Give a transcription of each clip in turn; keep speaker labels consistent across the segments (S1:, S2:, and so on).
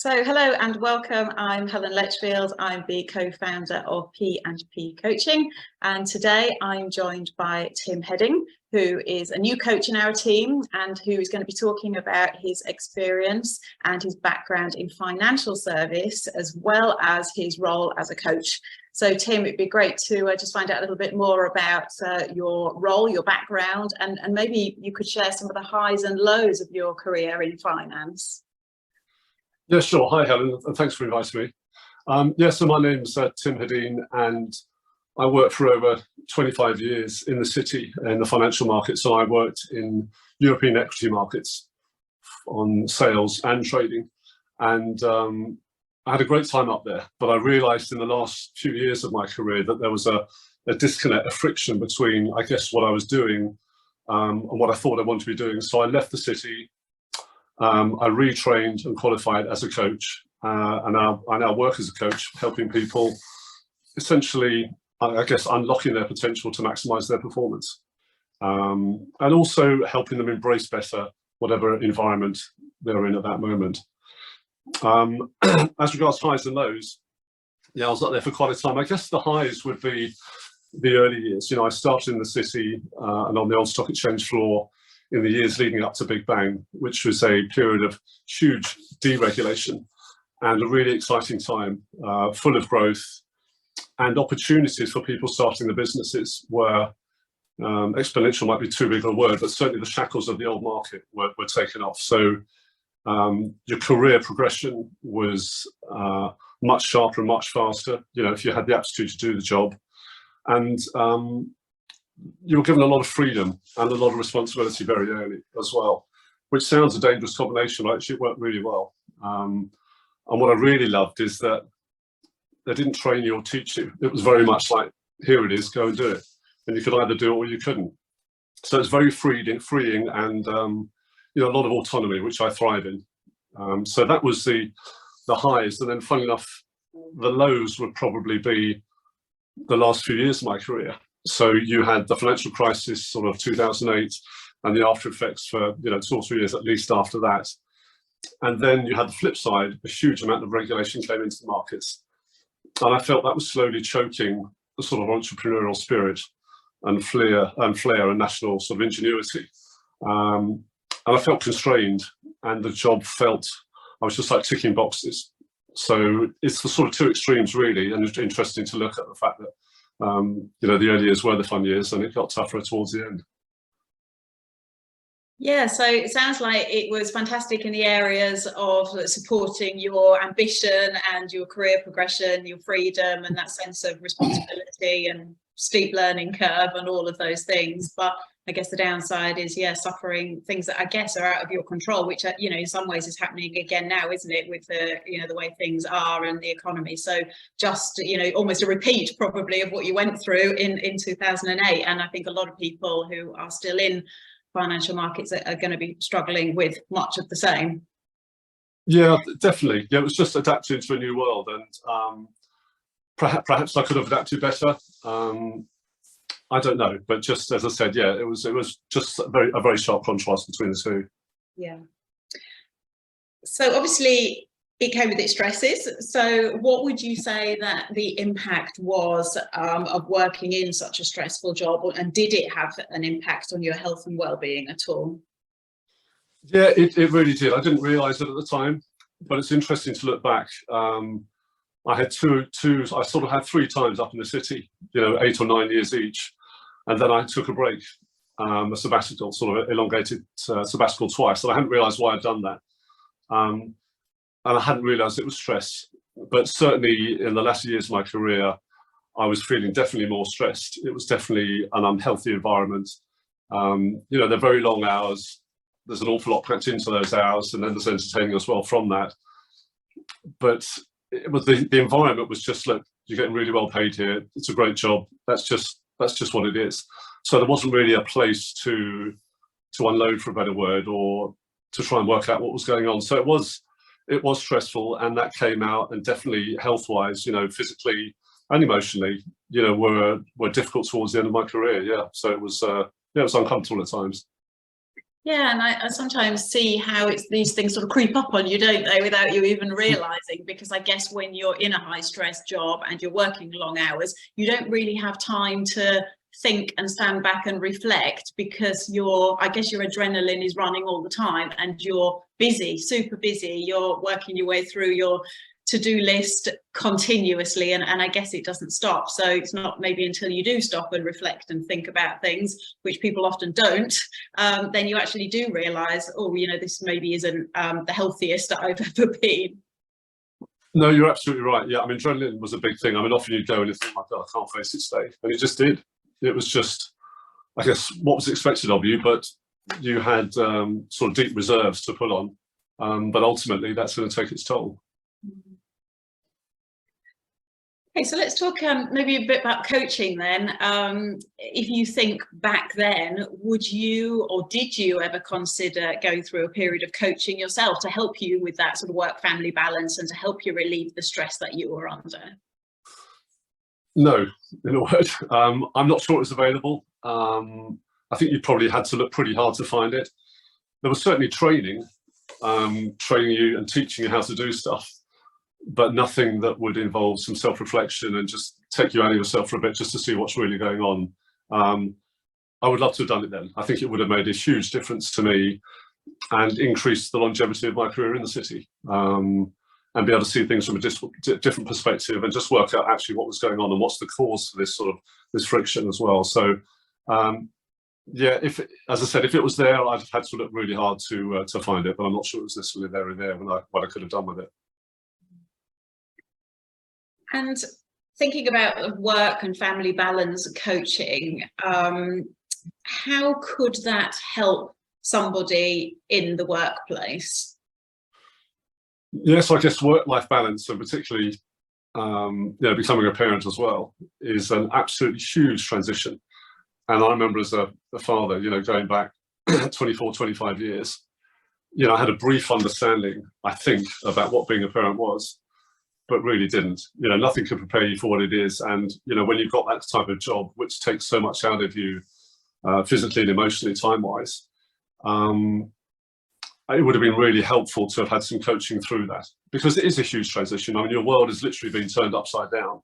S1: So hello and welcome. I'm Helen Letchfield. I'm the co-founder of P&P Coaching, and today I'm joined by Tim Hedin, who is a new coach in our team and who is going to be talking about his experience and his background in financial service, as well as his role as a coach. So Tim, it'd be great to just find out a little bit more about your role, your background, and maybe you could share some of the highs and lows of your career in finance.
S2: Yeah, sure. Hi, Helen, and thanks for inviting me. So my name's Tim Hedin, and I worked for over 25 years in the city in the financial market. So I worked in European equity markets on sales and trading, and I had a great time up there. But I realised in the last few years of my career that there was a disconnect, a friction between, I guess, what I was doing and what I thought I wanted to be doing. So I left the city. I retrained and qualified as a coach, and I now work as a coach, helping people essentially, I guess, unlocking their potential to maximise their performance, and also helping them embrace better whatever environment they're in at that moment. As regards highs and lows, yeah, I was up there for quite a time. I guess the highs would be the early years. You know, I started in the city and on the old stock exchange floor in the years leading up to Big Bang, which was a period of huge deregulation and a really exciting time, full of growth and opportunities for people starting the businesses where exponential might be too big a word, but certainly the shackles of the old market were taken off. So your career progression was much sharper and much faster, you know, if you had the aptitude to do the job. And you were given a lot of freedom and a lot of responsibility very early as well, which sounds a dangerous combination, but actually it worked really well. And what I really loved is that they didn't train you or teach you. It was very much like, here it is, go and do it. And you could either do it or you couldn't. So it's very freeing and you know, a lot of autonomy, which I thrive in. So that was the highs. And then funny enough, the lows would probably be the last few years of my career. So you had the financial crisis, sort of 2008, and the after effects for 2 or 3 years at least after that. And then you had the flip side, a huge amount of regulation came into the markets. And I felt that was slowly choking the sort of entrepreneurial spirit and flair and national sort of ingenuity. And I felt constrained, and the job felt, I was just like ticking boxes. So it's the sort of two extremes really, and it's interesting to look at the fact that the early years were the fun years and it got tougher towards the end.
S1: Yeah, so it sounds like it was fantastic in the areas of supporting your ambition and your career progression, your freedom and that sense of responsibility and steep learning curve and all of those things. But I guess the downside is, yeah, suffering things that I guess are out of your control, which, in some ways is happening again now, isn't it, with the, the way things are and the economy. So just, almost a repeat probably of what you went through in 2008. And I think a lot of people who are still in financial markets are going to be struggling with much of the same.
S2: Yeah, definitely. Yeah, it was just adapting to a new world, and perhaps I could have adapted better. I don't know, but just as I said, yeah, it was just a very sharp contrast between the two.
S1: Yeah. So obviously it came with its stresses. So what would you say that the impact was of working in such a stressful job, and did it have an impact on your health and well-being at all?
S2: Yeah, it really did. I didn't realise it at the time, but it's interesting to look back. I had I sort of had 3 times up in the city, 8 or 9 years each. And then I took a break, a sabbatical, sort of elongated sabbatical twice. And I hadn't realised why I'd done that. And I hadn't realised it was stress. But certainly in the latter years of my career, I was feeling definitely more stressed. It was definitely an unhealthy environment. They're very long hours. There's an awful lot packed into those hours, and then there's entertaining as well from that. But it was the environment was just, look, you're getting really well paid here. It's a great job. That's just what it is. So there wasn't really a place to unload, for a better word, or to try and work out what was going on. So it was stressful, and that came out, and definitely health-wise, physically and emotionally, were difficult towards the end of my career. Yeah. So it was uncomfortable at times.
S1: Yeah, and I sometimes see how these things sort of creep up on you, don't they, without you even realizing, because I guess when you're in a high stress job and you're working long hours, you don't really have time to think and stand back and reflect, because I guess your adrenaline is running all the time and you're busy, super busy. You're working your way through your to-do list continuously, and I guess it doesn't stop. So it's not maybe until you do stop and reflect and think about things, which people often don't, then you actually do realize, oh, this maybe isn't the healthiest that I've ever been.
S2: No, you're absolutely right. Yeah, I mean, adrenaline was a big thing. I mean, often you go and you think, oh, I can't face it today, and it just did. It was just, I guess, what was expected of you, but you had sort of deep reserves to pull on, but ultimately that's going to take its toll.
S1: Okay, so let's talk maybe a bit about coaching then. If you think back then, would you or did you ever consider going through a period of coaching yourself to help you with that sort of work-family balance and to help you relieve the stress that you were under?
S2: No, in a word. I'm not sure it's available. I think you probably had to look pretty hard to find it. There was certainly training you and teaching you how to do stuff, but nothing that would involve some self-reflection and just take you out of yourself for a bit just to see what's really going on. I would love to have done it then. I think it would have made a huge difference to me and increased the longevity of my career in the city, and be able to see things from a different perspective and just work out actually what was going on and what's the cause for this friction as well. So yeah, as I said, if it was there, I'd have had to look really hard to find it, but I'm not sure it was necessarily there what I could have done with it.
S1: And thinking about work and family balance coaching, how could that help somebody in the workplace?
S2: Yes, I guess work-life balance, and particularly becoming a parent as well, is an absolutely huge transition. And I remember as a father, going back 24, 25 years, I had a brief understanding, I think, about what being a parent was, but really didn't. Nothing could prepare you for what it is. And, when you've got that type of job, which takes so much out of you, physically and emotionally, time-wise, it would have been really helpful to have had some coaching through that, because it is a huge transition. I mean, your world has literally been turned upside down.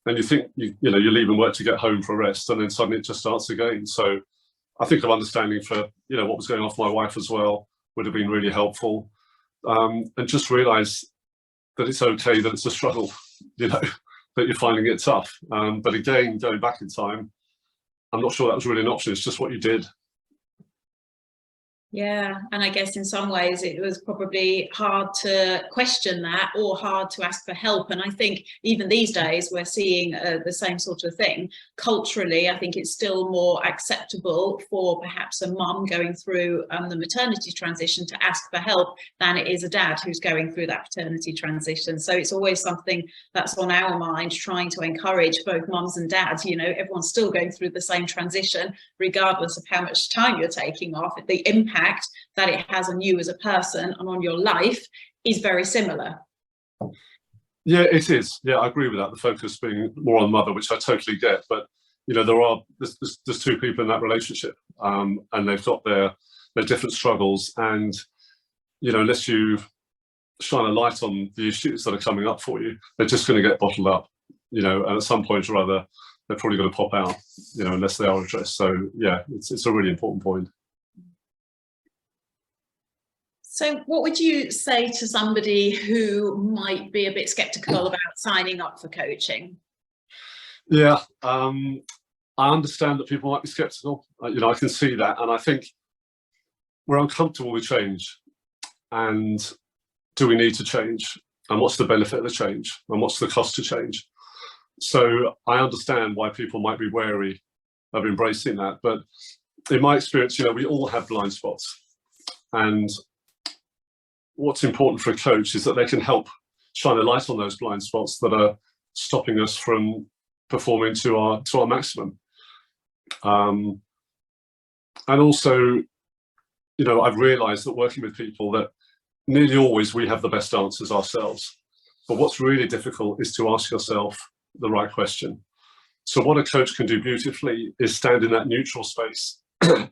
S2: And you think, you're leaving work to get home for a rest, and then suddenly it just starts again. So I think of understanding for, what was going on for my wife as well would have been really helpful. And just realise that it's okay, that it's a struggle, that you're finding it tough. But again, going back in time, I'm not sure that was really an option. It's just what you did.
S1: Yeah, and I guess in some ways it was probably hard to question that, or hard to ask for help. And I think even these days we're seeing the same sort of thing. Culturally, I think it's still more acceptable for perhaps a mum going through the maternity transition to ask for help than it is a dad who's going through that paternity transition. So it's always something that's on our mind, trying to encourage both mums and dads. Everyone's still going through the same transition, regardless of how much time you're taking off. The impact that it has on you as a person and on your life is very similar.
S2: Yeah, it is. Yeah, I agree with that. The focus being more on mother, which I totally get. But there's two people in that relationship, and they've got their different struggles. And unless you shine a light on the issues that are coming up for you, they're just going to get bottled up. And at some point or other, they're probably going to pop out. Unless they are addressed. So yeah, it's a really important point.
S1: So what would you say to somebody who might be a bit skeptical about signing up for coaching?
S2: Yeah, I understand that people might be skeptical. I can see that. And I think we're uncomfortable with change. And do we need to change? And what's the benefit of the change? And what's the cost to change? So I understand why people might be wary of embracing that. But in my experience, we all have blind spots. And what's important for a coach is that they can help shine a light on those blind spots that are stopping us from performing to our maximum. And also, I've realized that working with people, that nearly always we have the best answers ourselves. But what's really difficult is to ask yourself the right question. So what a coach can do beautifully is stand in that neutral space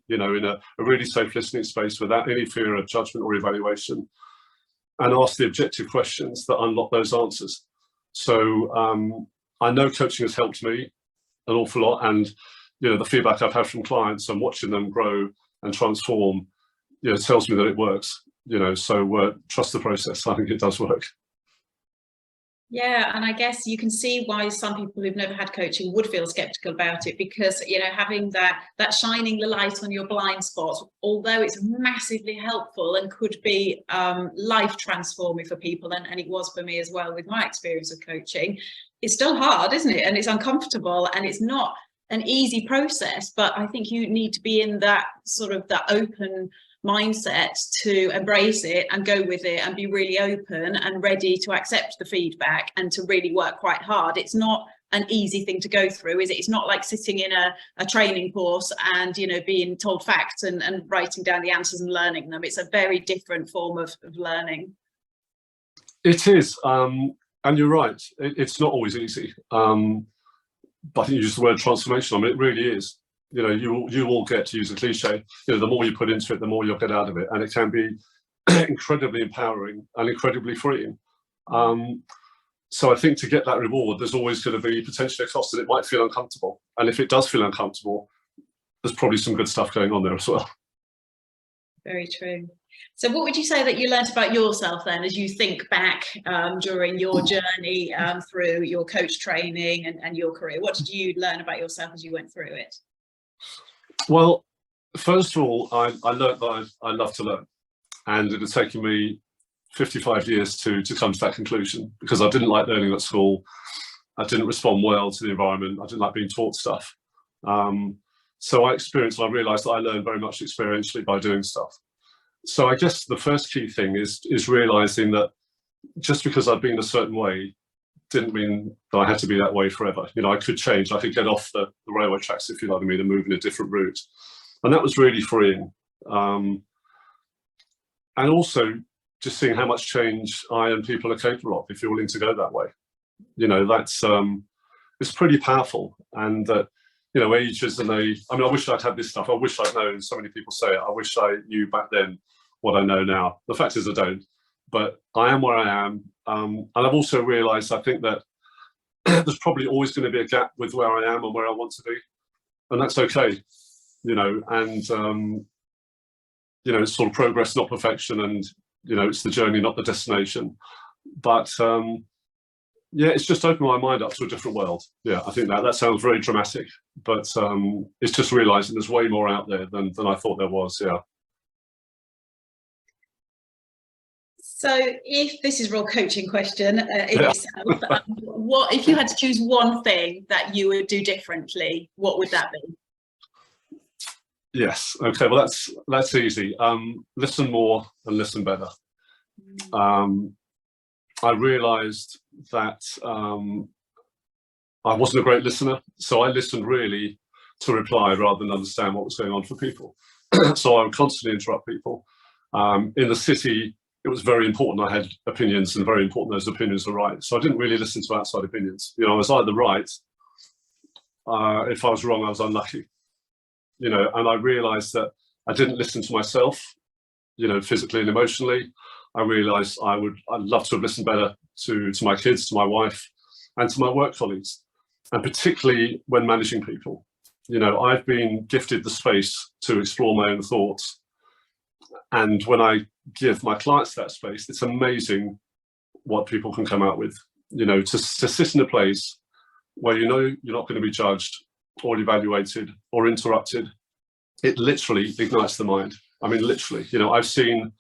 S2: you know, in a really safe listening space without any fear of judgment or evaluation, and ask the objective questions that unlock those answers. So I know coaching has helped me an awful lot, and you know, the feedback I've had from clients and watching them grow and transform, you know, tells me that it works. You know, so trust the process. I think it does work.
S1: Yeah, and I guess you can see why some people who've never had coaching would feel skeptical about it, because, you know, having that shining the light on your blind spots, although it's massively helpful and could be life transforming for people, and it was for me as well with my experience of coaching, it's still hard, isn't it? And it's uncomfortable, and it's not an easy process, but I think you need to be in that sort of that open mindset to embrace it and go with it and be really open and ready to accept the feedback and to really work quite hard. It's not an easy thing to go through, is it? It's not like sitting in a training course and, you know, being told facts and writing down the answers and learning them. It's a very different form of learning.
S2: It is, and you're right, it's not always easy, but I think you used the word transformation. I mean, it really is. You know, you will get, to use a cliche, you know, the more you put into it, the more you'll get out of it, and it can be incredibly empowering and incredibly freeing. So I think to get that reward, there's always going to be potentially a cost, and it might feel uncomfortable. And if it does feel uncomfortable, there's probably some good stuff going on there as well.
S1: Very true. So what would you say that you learned about yourself then, as you think back during your journey through your coach training and your career? What did you learn about yourself as you went through it?
S2: Well, first of all, I learned that I love to learn, and it had taken me 55 years to come to that conclusion, because I didn't like learning at school. I didn't respond well to the environment. I didn't like being taught stuff. So I realized that I learned very much experientially by doing stuff. So I guess the first key thing is realizing that just because I'd been a certain way didn't mean that I had to be that way forever. You know, I could change. I could get off the railway tracks, if you like me, and move in a different route. And that was really freeing. And also just seeing how much change I and people are capable of if you're willing to go that way. You know, that's it's pretty powerful. And you know, age isn't I mean, I wish I'd had this stuff. I wish I'd known. So many people say it. I wish I knew back then what I know now. The fact is I don't. But I am where I am. And I've also realized, I think, that there's probably always going to be a gap with where I am and where I want to be. And that's okay, you know, and, you know, it's sort of progress, not perfection. And, you know, it's the journey, not the destination. But, yeah, it's just opened my mind up to a different world. Yeah, I think that sounds very dramatic, but it's just realizing there's way more out there than I thought there was, yeah.
S1: So if this is a real coaching question in itself, what if you had to choose one thing that you would do differently, what would that be?
S2: Yes, okay, well that's easy. Listen more and listen better. I realized that I wasn't a great listener, so I listened really to reply rather than understand what was going on for people. So I would constantly interrupt people. In the city, it was very important I had opinions, and very important those opinions were right. So I didn't really listen to outside opinions. You know, I was either right. If I was wrong, I was unlucky. You know, and I realized that I didn't listen to myself, you know, physically and emotionally. I realized I'd love to have listened better to my kids, to my wife, and to my work colleagues, and particularly when managing people. You know, I've been gifted the space to explore my own thoughts. And when I give my clients that space, it's amazing what people can come out with. You know, to sit in a place where you know you're not going to be judged or evaluated or interrupted, it literally ignites the mind. I mean, literally, you know, I've seen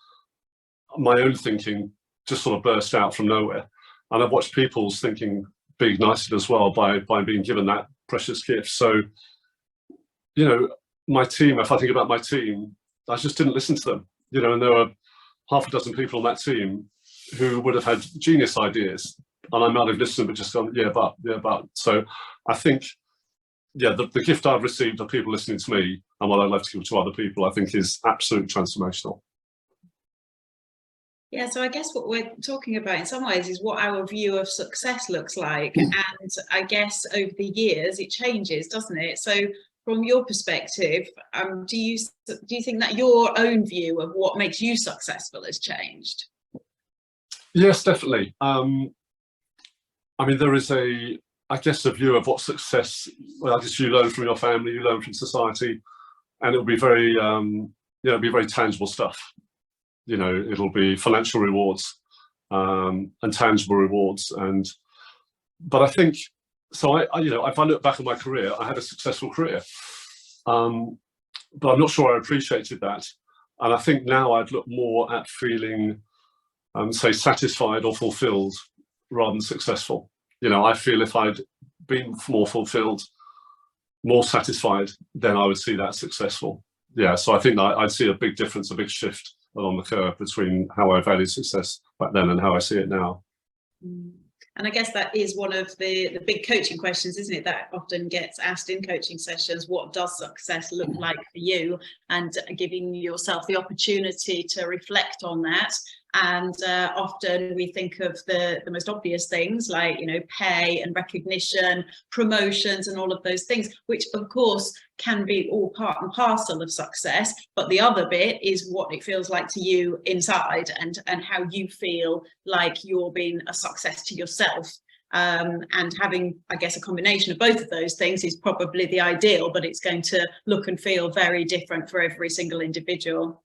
S2: my own thinking just sort of burst out from nowhere. And I've watched people's thinking be ignited as well by being given that precious gift. So, you know, my team, if I think about my team, I just didn't listen to them. You know, and there were half a dozen people on that team who would have had genius ideas, and I might have listened but just gone, yeah, but. So I think, yeah, the gift I've received of people listening to me and what I'd love to give to other people, I think is absolutely transformational.
S1: Yeah, so I guess what we're talking about in some ways is what our view of success looks like. And I guess over the years it changes, doesn't it? So from your perspective, do you think that your own view of what makes you successful has changed?
S2: Yes, definitely. I mean, there is I guess, a view of what success, well, I guess you learn from your family, you learn from society, and it'll be very, it'll be very tangible stuff. It'll be financial rewards and tangible rewards. But I think, so if I look back on my career, I had a successful career, but I'm not sure I appreciated that. And I think now I'd look more at feeling, say, satisfied or fulfilled rather than successful. I feel if I'd been more fulfilled, more satisfied, then I would see that successful. Yeah, so I think that I'd see a big difference, a big shift along the curve between how I valued success back then and how I see it now.
S1: And I guess that is one of the big coaching questions, isn't it, that often gets asked in coaching sessions. What does success look like for you? And giving yourself the opportunity to reflect on that. And often we think of the most obvious things like, pay and recognition, promotions and all of those things, which of course can be all part and parcel of success. But the other bit is what it feels like to you inside, and how you feel like you're being a success to yourself. And having, I guess, a combination of both of those things is probably the ideal, but it's going to look and feel very different for every single individual.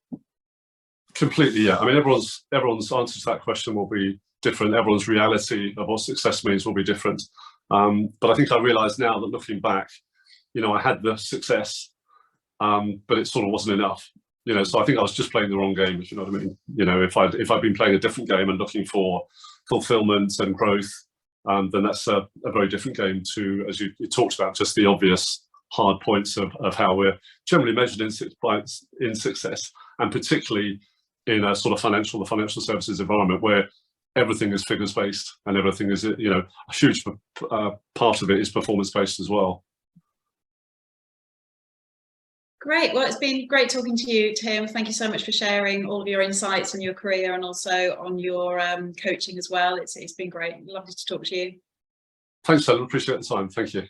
S2: Completely, yeah. I mean, everyone's answer to that question will be different. Everyone's reality of what success means will be different. But I think I realise now that looking back, I had the success, but it sort of wasn't enough. So I think I was just playing the wrong game, if you know what I mean. If I'd been playing a different game and looking for fulfilment and growth, then that's a very different game to, as you talked about, just the obvious hard points of how we're generally measured in success, and particularly in a sort of the financial services environment where everything is figures based and everything is, a huge part of it is performance based as well.
S1: Great. Well, it's been great talking to you, Tim. Thank you so much for sharing all of your insights on your career and also on your coaching as well. It's been great. Lovely to talk to you.
S2: Thanks, Helen. Appreciate the time. Thank you.